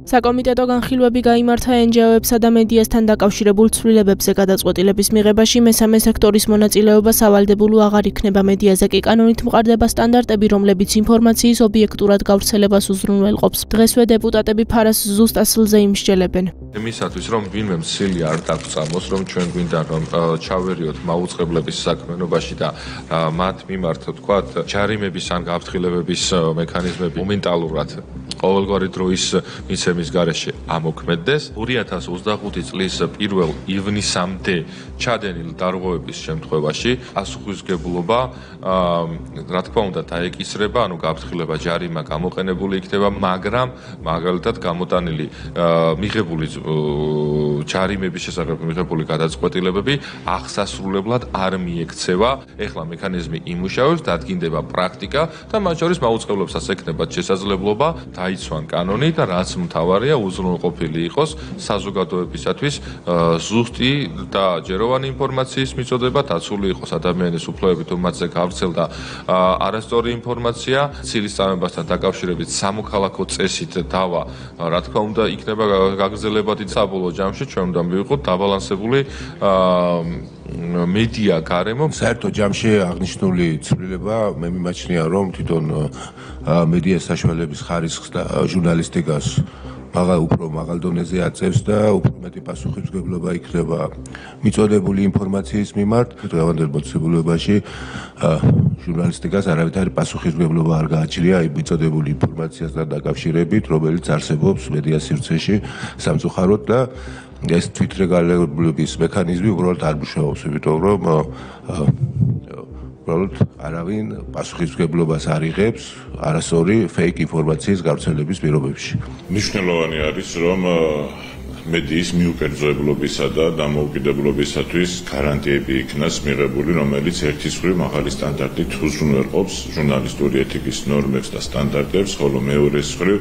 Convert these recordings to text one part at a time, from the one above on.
საკომიტეტო განხილვები გაიმართა NGO-ებსა და მედიასთან დაკავშირებულ ცვლილებებზე გადაწყვეტილების მიღებაში მესამე სექტორის მონაწილეობა სავალდებულო აღარ იქნება. მედიაზე კი კანონით მყარდება სტანდარტები, რომლებიც ინფორმაციის ობიექტურად გავრცელებას უზრუნველყოფს. დღესვე დეპუტატები ფარას ზუსტ ასლზე იმსჯელებენ. Იმისათვის, რომ ვინმე მსილი არ დაგწამოს, რომ ჩვენ გვინდა რომ ჩავერიოთ მაუწყებლების საქმიანობაში და მათ მიმართ თქვათ ჯარიმების ან გაფრთხილებების მექანიზმები მომენტალურად ყოველგვარი დროის მიცემის გარეშე ამოქმედდეს. 2025 წლის 1 ივნისამდე ჩადენილ დარღვევების შემთხვევაში პასუხისმგებლობა რა თქმა უნდა დაეკისრება, ანუ გაფრთხილება ჯარიმა გამოყენებული იქნება, მაგრამ მაგალითად გამოტანილი მიღებული ჯარიმების შესახებ მიღებული გადაწყვეტილებები აღსასრულებლად არ მიექცევა. ეხლა მექანიზმი იმუშავებს, დადგინდება პრაქტიკა და მათ შორის მაუწყებლებსაც ექნებათ შესაძლებლობა დაიცვან კანონი და რაც მთავარია უზრუნველყოფილი იყოს საზოგადოებისათვის ზუსტი და ჯეროვანი ინფორმაციის მიწოდება, დაცული იყოს ადამიანის უფლებები, თუ მათზე გავრცელდა არასწორი ინფორმაცია, ცილისწამებასთან დაკავშირებით სამოქალაქო წესით დავა, რა თქმა უნდა, იქნება გაგრძელებადი საბოლოო ჯამში ჩვენ უნდა მივიღოთ დაბალანსებული მედია გარემო. საერთო ჯამში აღნიშნული ცვლილება მე მიმაჩნია, რომ თვითონ მედია საშუალების ხარისხს და ჟურნალისტიკას უფრო მაღალ დონეზე აწევს და უფრო მეტი პასუხისმგებლობა იქნება მიწოდებული ინფორმაციის მიმართ. დღევანდელ მოცემულობაში ჟურნალისტიკას არავითარი პასუხისმგებლობა არ გააჩნია მიწოდებული ინფორმაციასთან დაკავშირებით, რომელიც არსებობს მედია სივრცეში სამწუხაროდ და ეს თვითრეგულირების მექანიზმი უბრალოდ არ მუშაობს, იმიტომ რომ უბრალოდ არავინ პასუხისმგებლობას არ იღებს არასწორი fake ინფორმაციის გავრცელების პირობებში. მნიშვნელოვანი არის, რომ მედიის მიუკერძოებლობისა და დამოუკიდებლობისათვის გარანტიები იქნას მიღებული, რომელიც ერთის მხრივ მაღალი სტანდარტით უზრუნველყოფს ჟურნალისტური ეთიკის ნორმებს და სტანდარტებს, ხოლო მეორეს მხრივ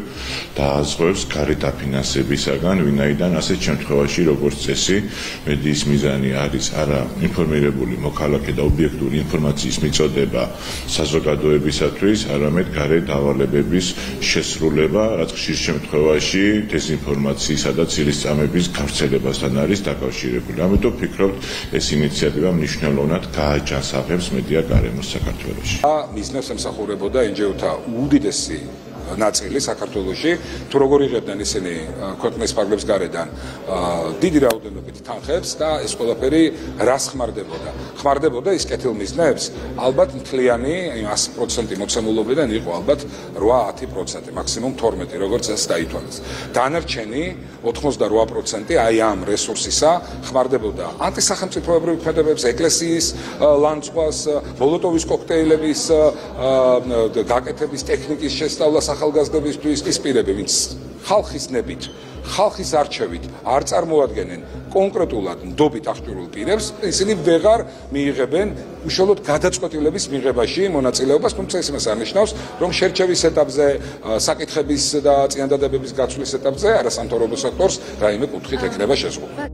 დააზღვევს გარე დაფინანსებისაგან, ვინაიდან ასეთ შემთხვევაში, როგორც წესი, მედიის მიზანი არის არა ინფორმირებული მოქალაქე და ობიექტური ინფორმაციის მიწოდება საზოგადოებისათვის, არამედ გარე დავალებების შესრულება, რაც ხშირ შემთხვევაში დეზინფორმაციისა და ცილისწამების გავრცელებასთან არის დაკავშირებული. ამიტომ ვფიქრობთ, ეს ინიციატივა მნიშვნელოვნად გააჯანსაღებს მედია გარემოს საქართველოში. მიზნებს ემსახურებოდა NGO-თა უდიდესი ნაწილი საქართველოში, თუ როგორ იღებდნენ ისინი ქვეყნის ფარგლებს გარედან დიდი რაოდენობით თანხებს და ეს ყველაფერი რას ხმარდებოდა. ხმარდებოდა ის კეთილმიზნებს, ალბათ მთლიანი 100% მოცემულობიდან იყო ალბათ 8-10%, მაქსიმუმ 12, როგორც ეს დაითვალეს. დანარჩენი 88% აი ამ რესურსისა ხმარდებოდა ანტისახელმწიფოებრივ ქმედებებს, ეკლესიის ლანცხვას, მოლოტოვის კოქტეილების გაკეთების ტექნიკის შესწავლას ახალგაზრდებისთვის. ის პირები, ვინც ხალხის ნებით, ხალხის არჩევით არ წარმოადგენენ კონკრეტულად ნდობით აღჭურვილ პირებს, ისინი ვეღარ მიიღებენ უშუალოდ გადაწყვეტილების მიღებაში მონაწილეობას, თუმცა ეს იმას არ ნიშნავს, რომ შერჩევის ეტაპზე, საკითხების და წინადადებების გაცვლის ეტაპზე არასამთავრობო სექტორს რაიმე კუთხით ექნება შეზღუდვა.